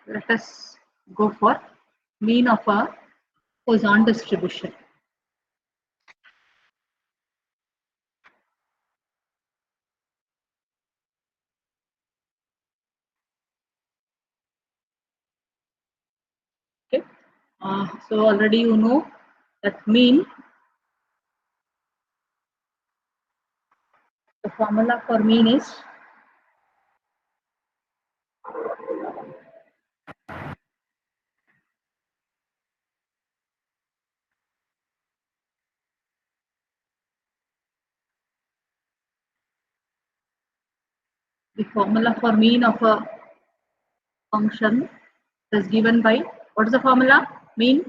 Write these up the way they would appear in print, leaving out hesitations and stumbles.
Let us go for mean of a Poisson distribution. Okay. So already you know that mean. The formula for mean is mean of a function is given by, what is the formula? Mean.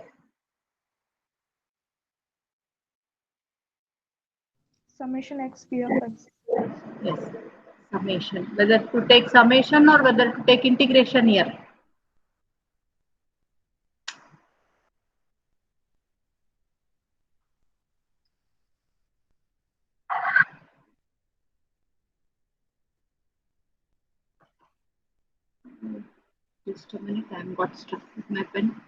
Summation x p of x. Yes, summation. Whether to take summation or whether to take integration here. Just a minute, I am got stuck with my pen.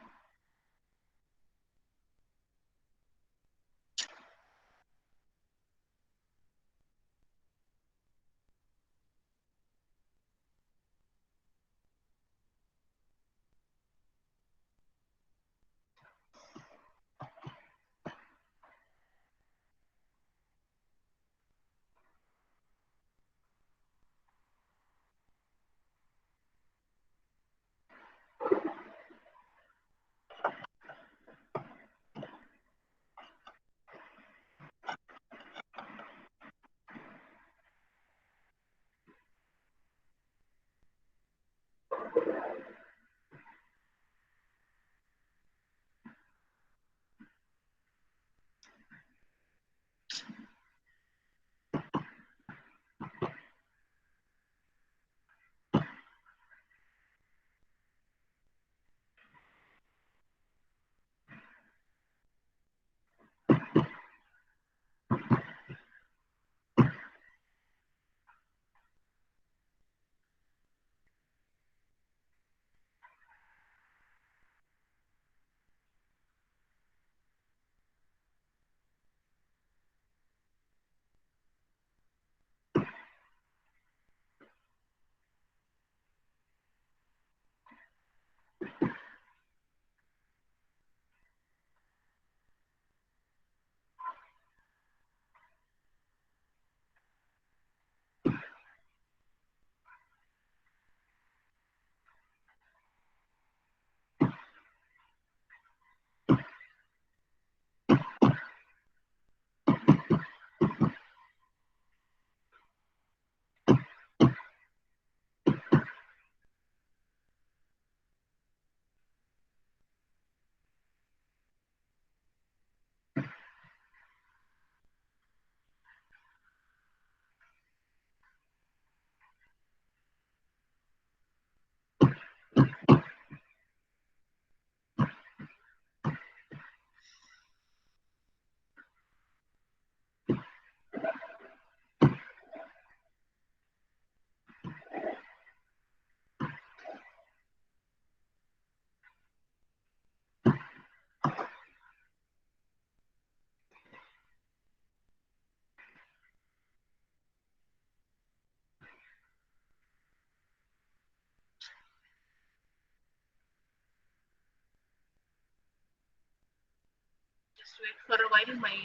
Just wait for a while. My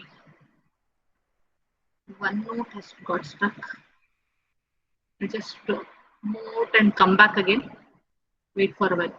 OneNote has got stuck. I just move and come back again. Wait for a while.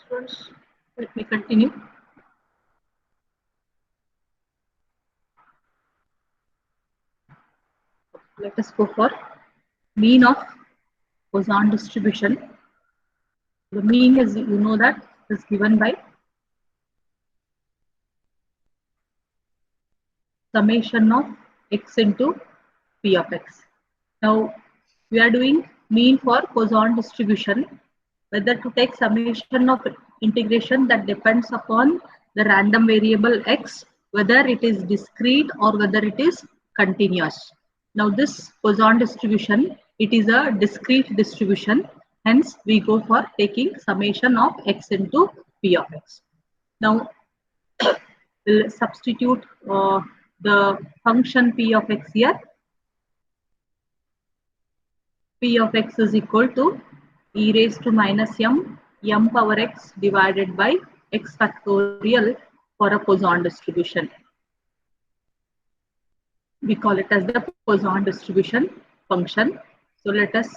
Students, let me continue. Let us go for mean of Poisson distribution. The mean is, you know, that is given by summation of x into p of x. Now we are doing mean for Poisson distribution. Whether to take summation of integration, that depends upon the random variable x, whether it is discrete or whether it is continuous. Now this Poisson distribution, it is a discrete distribution. Hence we go for taking summation of x into p of x. Now we'll substitute the function p of x here. P of x is equal to e raised to minus m power x divided by x factorial for a Poisson distribution. We call it as the Poisson distribution function. So let us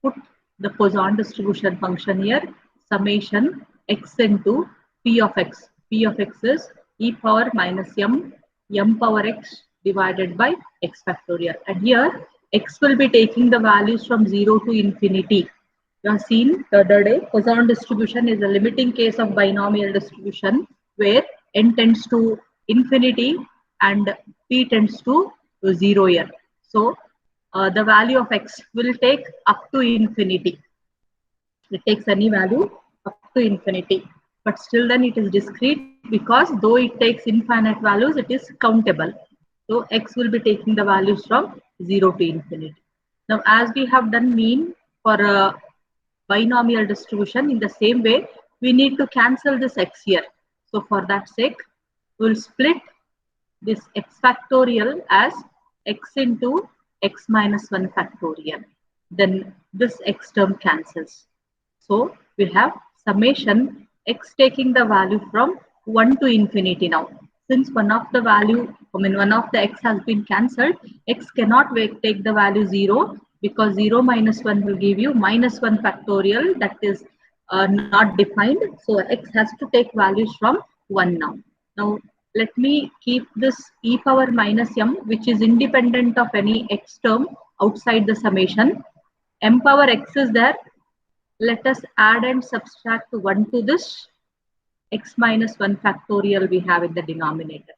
put the Poisson distribution function here, summation x into p of x. P of x is e power minus m power x divided by x factorial. And here x will be taking the values from 0 to infinity. You have seen the other day, Poisson distribution is a limiting case of binomial distribution where n tends to infinity and p tends to 0 here. So the value of x will take up to infinity. It takes any value up to infinity, but still then it is discrete because though it takes infinite values, it is countable. So x will be taking the values from 0 to infinity. Now as we have done mean for a binomial distribution, in the same way we need to cancel this x here. So for that sake, we'll split this x factorial as x into x minus 1 factorial. Then this x term cancels. So we have summation x taking the value from 1 to infinity now. Since one of the x has been cancelled, x cannot take the value 0 because 0 minus 1 will give you minus 1 factorial, that is not defined. So x has to take values from 1 now. Now let me keep this e power minus m, which is independent of any x term outside the summation. M power x is there. Let us add and subtract 1 to this x minus 1 factorial we have in the denominator.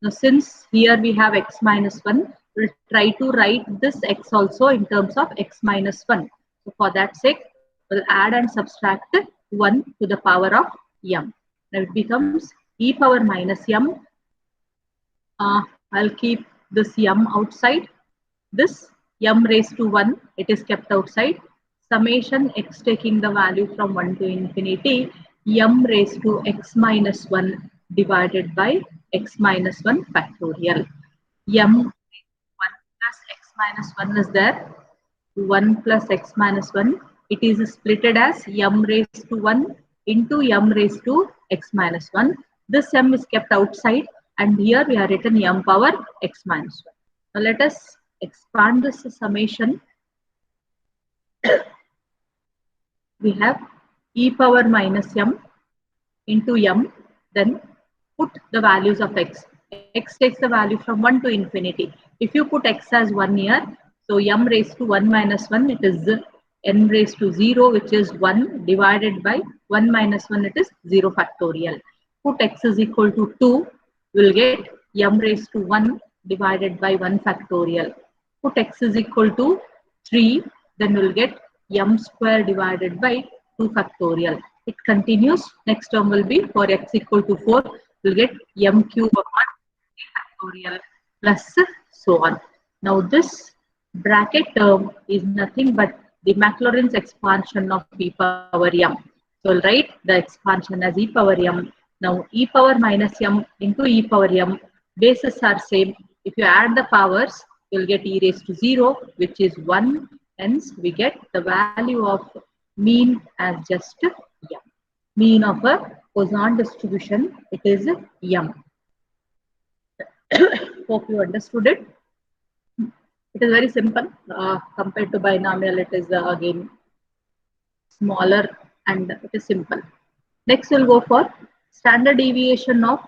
Now since here we have x minus 1, we'll try to write this x also in terms of x minus 1. So for that sake, we'll add and subtract 1 to the power of m. Now it becomes e power minus m. I'll keep this m outside. This m raised to 1, it is kept outside. Summation x taking the value from 1 to infinity, m raised to x minus 1 divided by x minus 1 factorial. M 1 plus x minus 1 is there. 1 plus x minus 1. It is splitted as m raised to 1 into m raised to x minus 1. This m is kept outside and here we have written m power x minus 1. Now let us expand this summation. We have e power minus m into m, then put the values of x. X takes the value from 1 to infinity. If you put x as 1 here, so m raised to 1 minus 1, it is n raised to 0, which is 1 divided by 1 minus 1, it is 0 factorial. Put x is equal to 2, we'll get m raised to 1 divided by 1 factorial. Put x is equal to 3, then we'll get m square divided by 2 factorial. It continues. Next term will be for x equal to 4, we'll get m cube upon 3 factorial plus so on. Now this bracket term is nothing but the Maclaurin's expansion of e power m. So we'll write the expansion as e power m. Now e power minus m into e power m, bases are same. If you add the powers, you'll get e raised to 0, which is 1. Hence, we get the value of mean as just m. Mean of a Poisson distribution, it is m. Hope you understood it. It is very simple. Compared to binomial, it is again smaller and it is simple. Next, we'll go for standard deviation of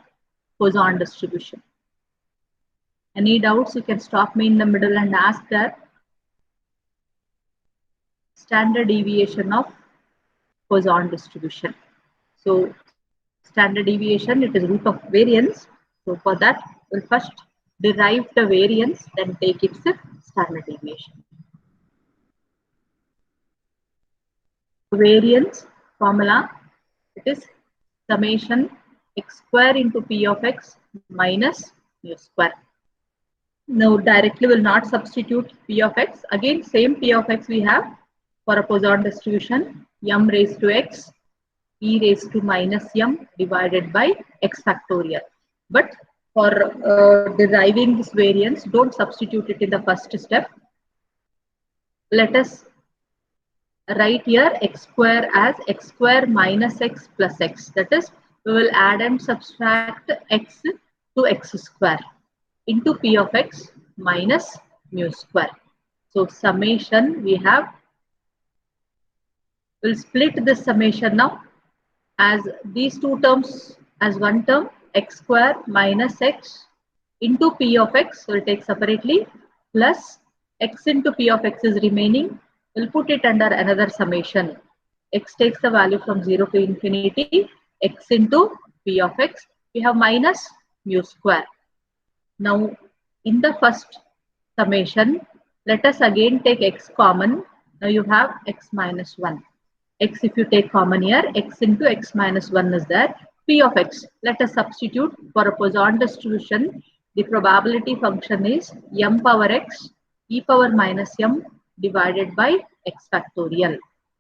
Poisson distribution. Any doubts, you can stop me in the middle and ask that. Standard deviation of Poisson distribution. So standard deviation, it is root of variance. So for that, we'll first derive the variance, then take its standard deviation. Variance formula, it is summation x square into p of x minus mu square. Now directly will not substitute p of x. Again, same p of x we have for a Poisson distribution, m raised to x e raised to minus m divided by x factorial. But for deriving this variance, don't substitute it in the first step. Let us write here x square as x square minus x plus x. That is, we will add and subtract x to x square into p of x minus mu square. So summation we have, we'll split this summation now as these two terms as one term, x square minus x into p of x, we'll take separately, plus x into p of x is remaining. We'll put it under another summation. X takes the value from 0 to infinity, x into p of x. We have minus mu square. Now, in the first summation, let us again take x common. Now you have x minus 1. X, if you take common here, x into x minus 1 is there. P of x, let us substitute for a Poisson distribution. The probability function is m power x e power minus m divided by x factorial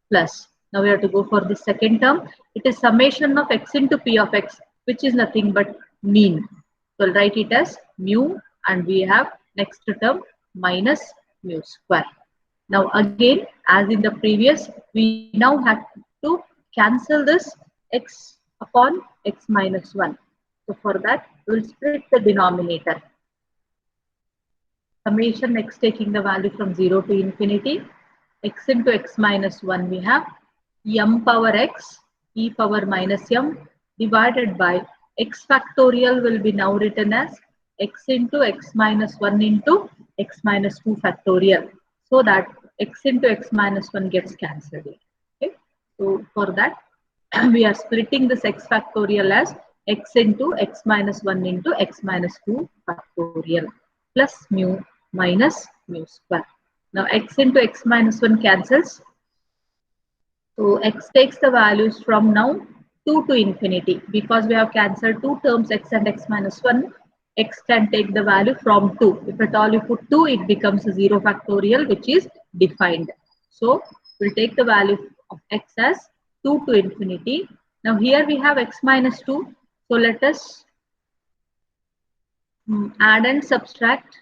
plus. Now we have to go for the second term. It is summation of x into p of x, which is nothing but mean. So we'll write it as mu, and we have next term minus mu square. Now again, as in the previous, we now have to cancel this x upon x minus 1. So for that, we will split the denominator. Summation x taking the value from 0 to infinity, x into x minus 1 we have m power x e power minus m divided by x factorial will be now written as x into x minus 1 into x minus 2 factorial, so that x into x minus 1 gets cancelled. Okay? So for that, we are splitting this x factorial as x into x minus 1 into x minus 2 factorial plus mu minus mu square. Now x into x minus 1 cancels. So x takes the values from now 2 to infinity. Because we have cancelled two terms x and x minus 1, x can take the value from 2. If at all you put 2, it becomes 0 factorial, which is defined. So we'll take the value of x as 2 to infinity. Now here we have x minus 2. So let us add and subtract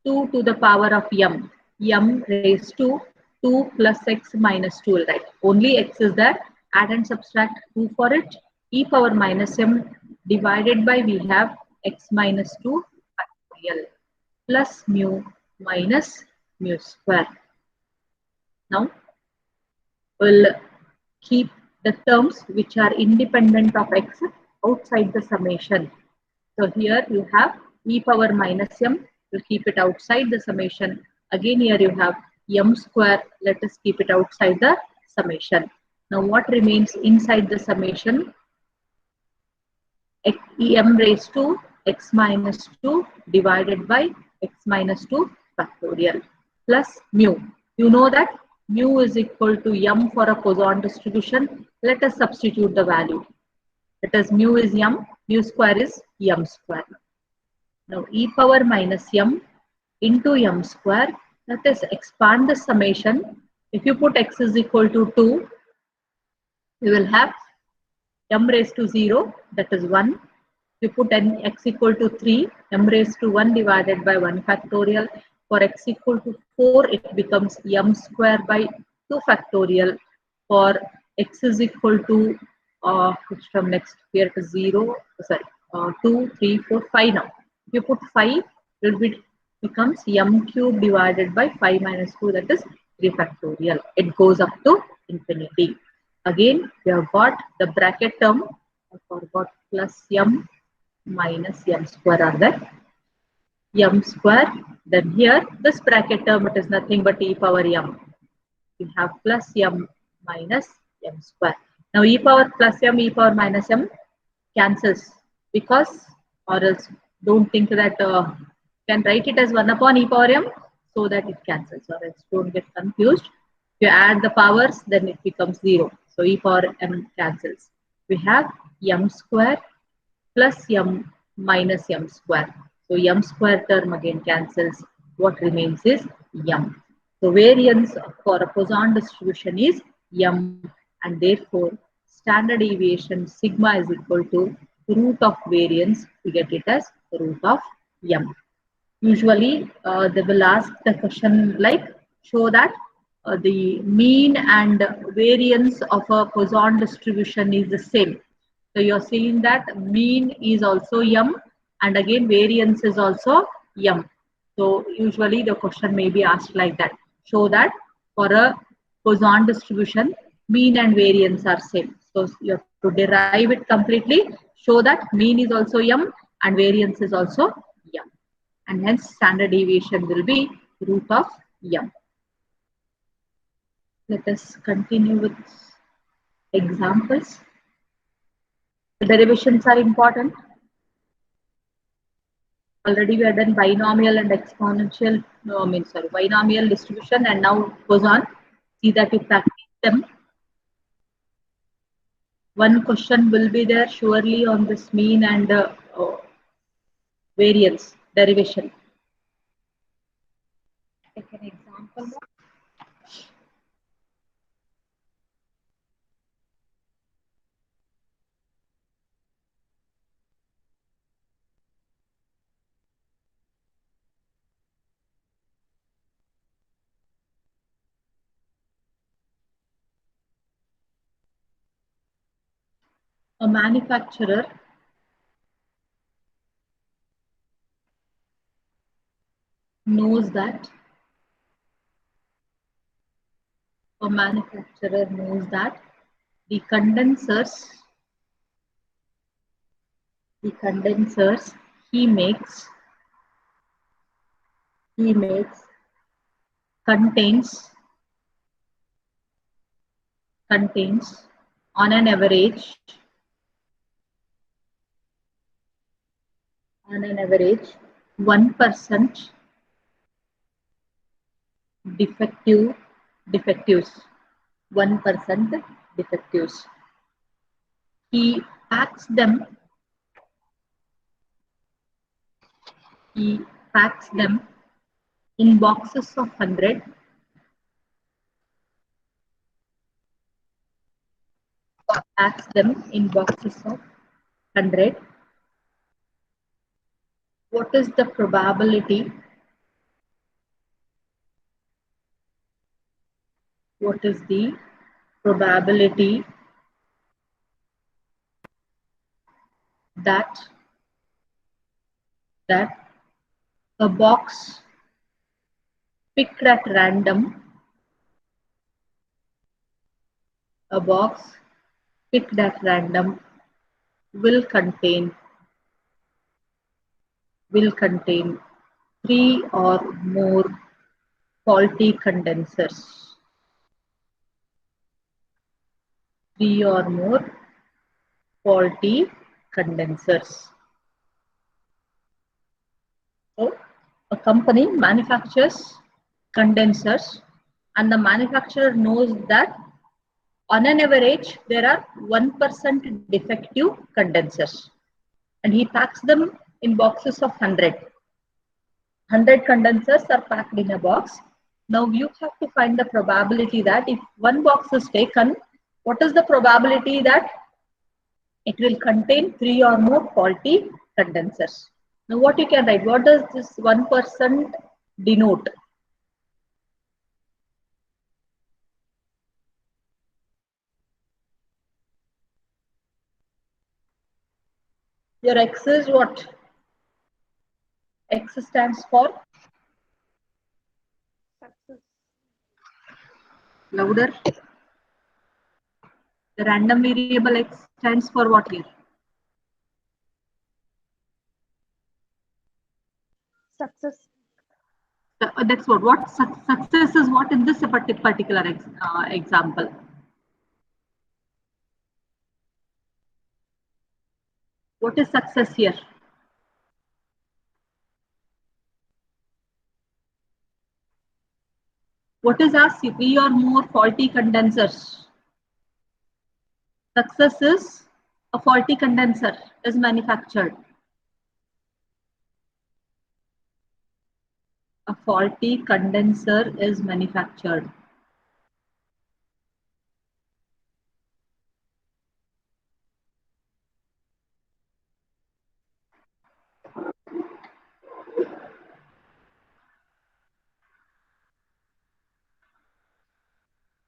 2 to the power of m. m raised to 2 plus x minus 2, right? Only x is there. Add and subtract 2 for it. E power minus m divided by we have x minus 2 factorial plus mu minus mu square. Now we'll keep the terms which are independent of x outside the summation. So here you have e power minus m, we'll keep it outside the summation. Again here you have m square, let us keep it outside the summation. Now what remains inside the summation? M raised to x minus 2 divided by x minus 2 factorial plus mu. You know that mu is equal to m for a Poisson distribution. Let us substitute the value. That is, mu is m, mu square is m square. Now e power minus m into m square, let us expand the summation. If you put x is equal to 2, we will have m raised to 0, that is 1. If you put x equal to 3, m raised to 1 divided by 1 factorial. For x equal to 4, it becomes m square by 2 factorial. For x is equal to, which term next? Here it is 0, sorry, 2, 3, 4, 5 now. If you put 5, it becomes m cube divided by 5 minus 2, that is 3 factorial. It goes up to infinity. Again, we have got the bracket term. I forgot plus m minus m square are there. M square. Then here, this bracket term, it is nothing but e power m. We have plus m minus m square. Now e power plus m, e power minus m cancels because, or else don't think that can write it as 1 upon e power m so that it cancels, or else don't get confused. If you add the powers, then it becomes 0. So e power m cancels. We have m square plus m minus m square. So m square term again cancels. What remains is m. So variance for a Poisson distribution is m, and therefore standard deviation sigma is equal to root of variance. We get it as root of m. Usually they will ask the question like, show that the mean and variance of a Poisson distribution is the same. So you're seeing that mean is also m, and again variance is also m. So usually the question may be asked like that. Show that for a Poisson distribution, mean and variance are same. So you have to derive it completely. Show that mean is also m and variance is also m. And hence standard deviation will be root of m. Let us continue with examples. The derivations are important. Already we have done binomial and exponential, no, binomial distribution, and now Poisson. See that you practice them. One question will be there surely on this mean and variance derivation. Take an example. A manufacturer knows that the condensers he makes contains on an average 1% defectives. 1% defectives. He packs them in boxes of 100. Packs them in boxes of 100. What is the probability? What is the probability that a box picked at random will contain 3 or more faulty condensers? 3 or more faulty condensers. So a company manufactures condensers, and the manufacturer knows that on an average there are 1% defective condensers, and he packs them in boxes of 100. 100 condensers are packed in a box. Now you have to find the probability that if one box is taken, what is the probability that it will contain 3 or more faulty condensers? Now what you can write, what does this 1% denote? Your X is what? X stands for? Success. Louder. The random variable x stands for what here? Success. That's what. What success is what in this particular example? What is success here? What is our 3 or more faulty condensers? Success is a faulty condenser is manufactured. A faulty condenser is manufactured.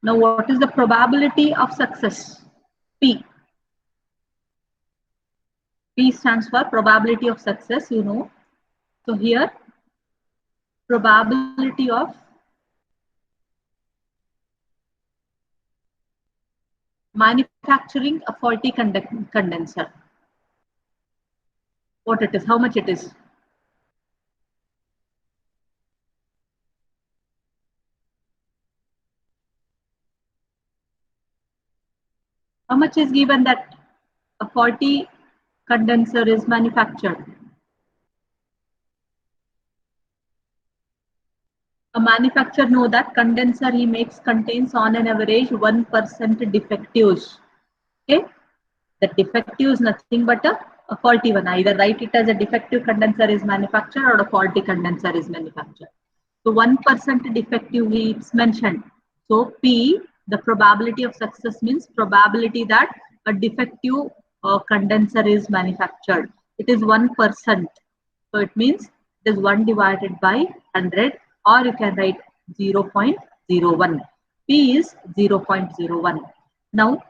Now, what is the probability of success? P. P stands for probability of success, you know. So here, probability of manufacturing a faulty condenser. What it is, how much it is? How much is given that a faulty condenser is manufactured? A manufacturer know that condenser he makes contains on an average 1% defectives. Okay, the defective is nothing but a faulty one. Either write it as a defective condenser is manufactured or a faulty condenser is manufactured. So 1% defective is mentioned. So P, the probability of success means probability that a defective condenser is manufactured. It is 1%. So it means it is 1 divided by 100, or you can write 0.01. P is 0.01. Now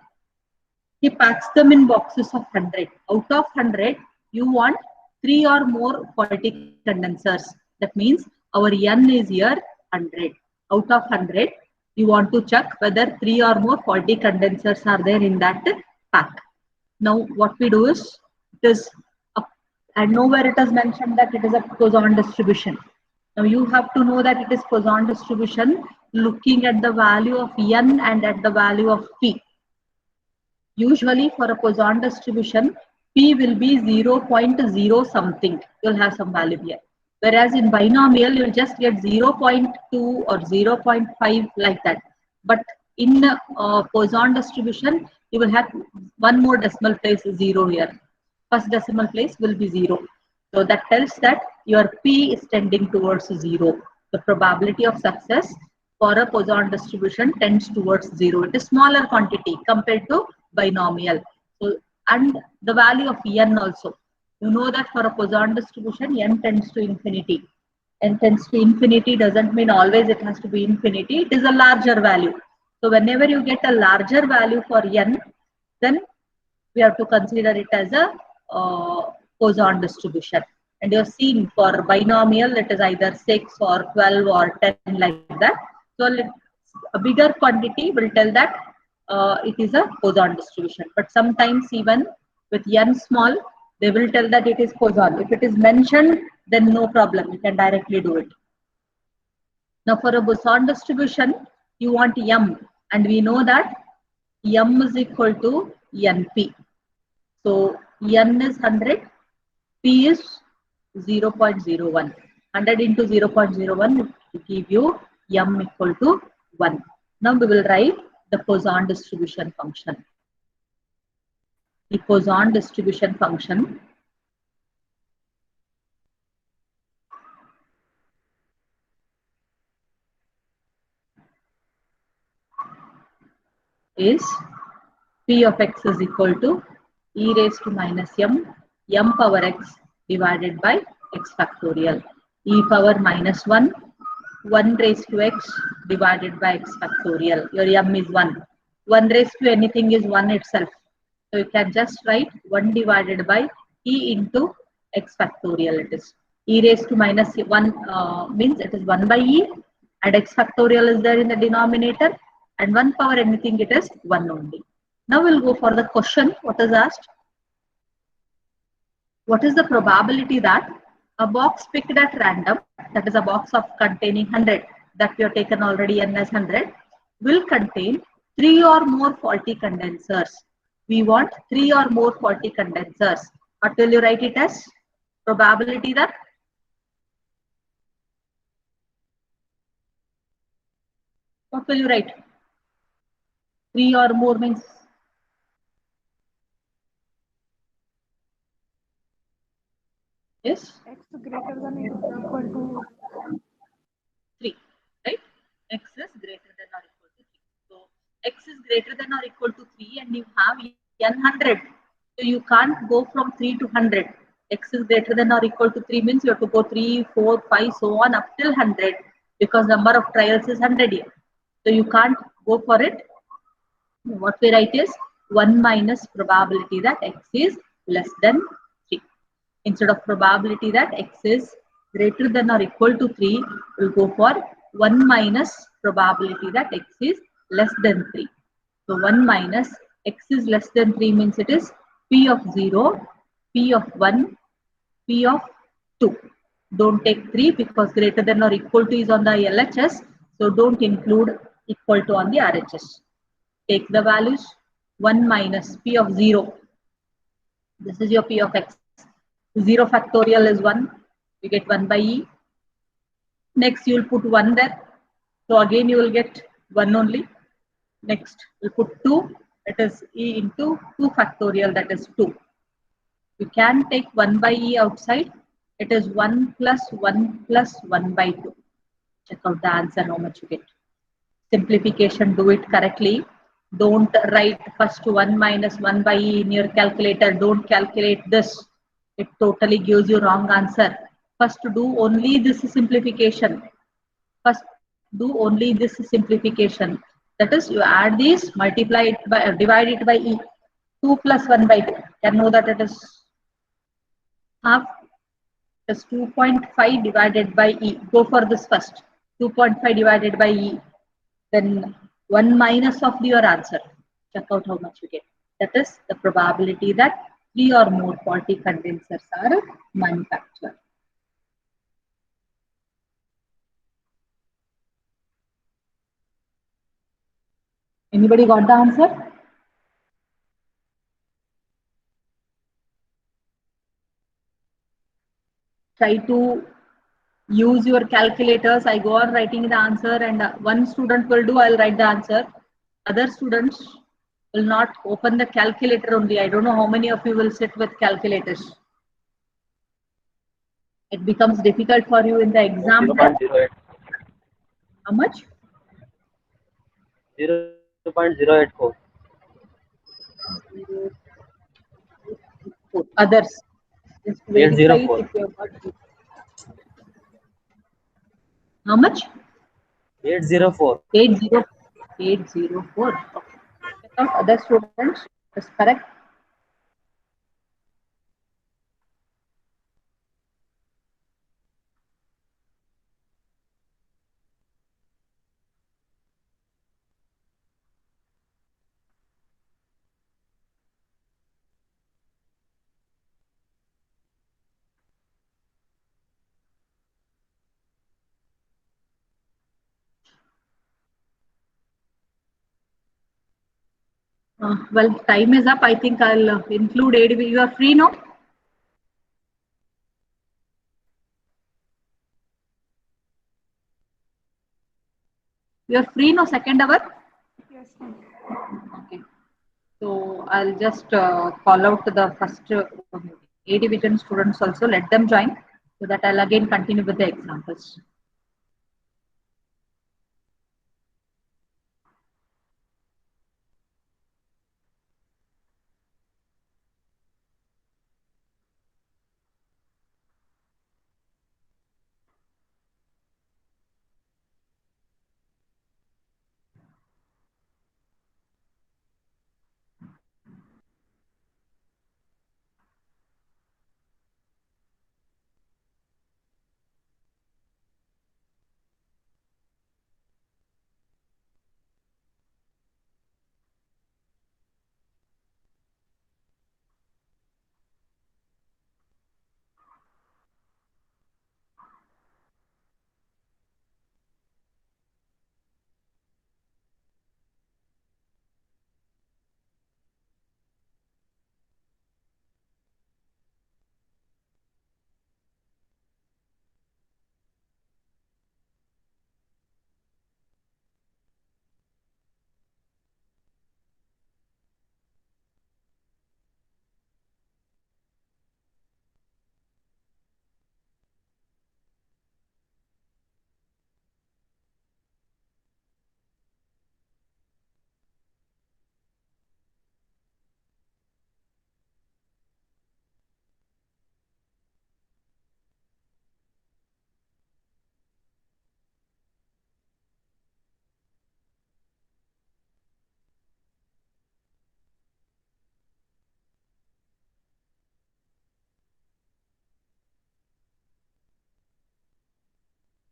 he packs them in boxes of 100. Out of 100, you want 3 or more faulty condensers. That means our N is here 100. Out of 100, you want to check whether 3 or more faulty condensers are there in that pack. Now what we do is, it is and nowhere it is mentioned that it is a Poisson distribution. Now you have to know that it is Poisson distribution looking at the value of N and at the value of P. Usually for a Poisson distribution, P will be 0.0 something. You'll have some value here. Whereas in binomial, you'll just get 0.2 or 0.5 like that. But in Poisson distribution, you will have one more decimal place 0 here. First decimal place will be 0. So that tells that your P is tending towards 0. The probability of success for a Poisson distribution tends towards 0. It is smaller quantity compared to binomial. So, and the value of N also. You know that for a Poisson distribution, N tends to infinity. N tends to infinity doesn't mean always it has to be infinity. It is a larger value. So whenever you get a larger value for N, then we have to consider it as a Poisson distribution. And you're seeing for binomial, it is either 6 or 12 or 10 like that. So a bigger quantity will tell that it is a Poisson distribution. But sometimes even with N small, they will tell that it is Poisson. If it is mentioned, then no problem. You can directly do it. Now for a Poisson distribution, you want M. And we know that M is equal to NP. So N is 100, P is 0.01. 100 into 0.01 will give you M equal to 1. Now we will write the Poisson distribution function. The Poisson distribution function is P of x is equal to e raised to minus m power x divided by x factorial. E power minus 1, 1 raised to x divided by x factorial. Your m is 1. 1 raised to anything is 1 itself. So you can just write 1 divided by e into x factorial. It is e raised to minus 1 means it is 1 by e, and x factorial is there in the denominator, and 1 power anything it is 1 only. Now we'll go for the question. What is asked? What is the probability that a box picked at random, that is a box of containing 100 that we have taken already n as 100, will contain 3 or more faulty condensers? We want 3 or more faulty condensers. What will you write it as? Probability that? What will you write? 3 or more means? Yes? X greater than or equal to 3, right? X is greater than or equal to 3. So X is greater than or equal to 3 and you have n 100. So you can't go from 3 to 100. X is greater than or equal to 3 means you have to go 3, 4, 5, so on up till 100 because number of trials is 100 here. So you can't go for it. What we write is 1 minus probability that X is less than 3. Instead of probability that X is greater than or equal to 3, we'll go for 1 minus probability that X is less than 3. So 1 minus X is less than 3 means it is P of 0, P of 1, P of 2. Don't take 3 because greater than or equal to is on the LHS. So don't include equal to on the RHS. Take the values 1 minus P of 0. This is your P of X. 0 factorial is 1. You get 1 by E. Next, you will put 1 there. So again, you will get 1 only. Next, you put 2. It is E into 2 factorial, that is 2. You can take 1 by E outside. It is 1 plus 1 plus 1 by 2. Check out the answer, how much you get. Simplification, do it correctly. Don't write first 1 minus 1 by E in your calculator. Don't calculate this. It totally gives you wrong answer. First do only this simplification. First do only this simplification. That is, you add these, multiply it by, divide it by E. 2 plus 1 by 2. Can know that it is half. It is 2.5 divided by E. Go for this first. 2.5 divided by E. Then 1 minus of your answer. Check out how much you get. That is the probability that 3 or more faulty condensers are manufactured. Anybody got the answer? Try to use your calculators. I go on writing the answer and one student will do, I'll write the answer. Other students will not open the calculator only. I don't know how many of you will sit with calculators. It becomes difficult for you in the exam. 0.08. How much? 0.084. Others. Just verify it 804. if you have got it. How much? 804. 804. Okay. Check out other students. Is correct. Well, time is up. I think I'll include ADV. You are free now? You are free now, second hour? yes, ma'am. Okay. So I'll just call out the first A division students also, let them join so that I'll again continue with the examples.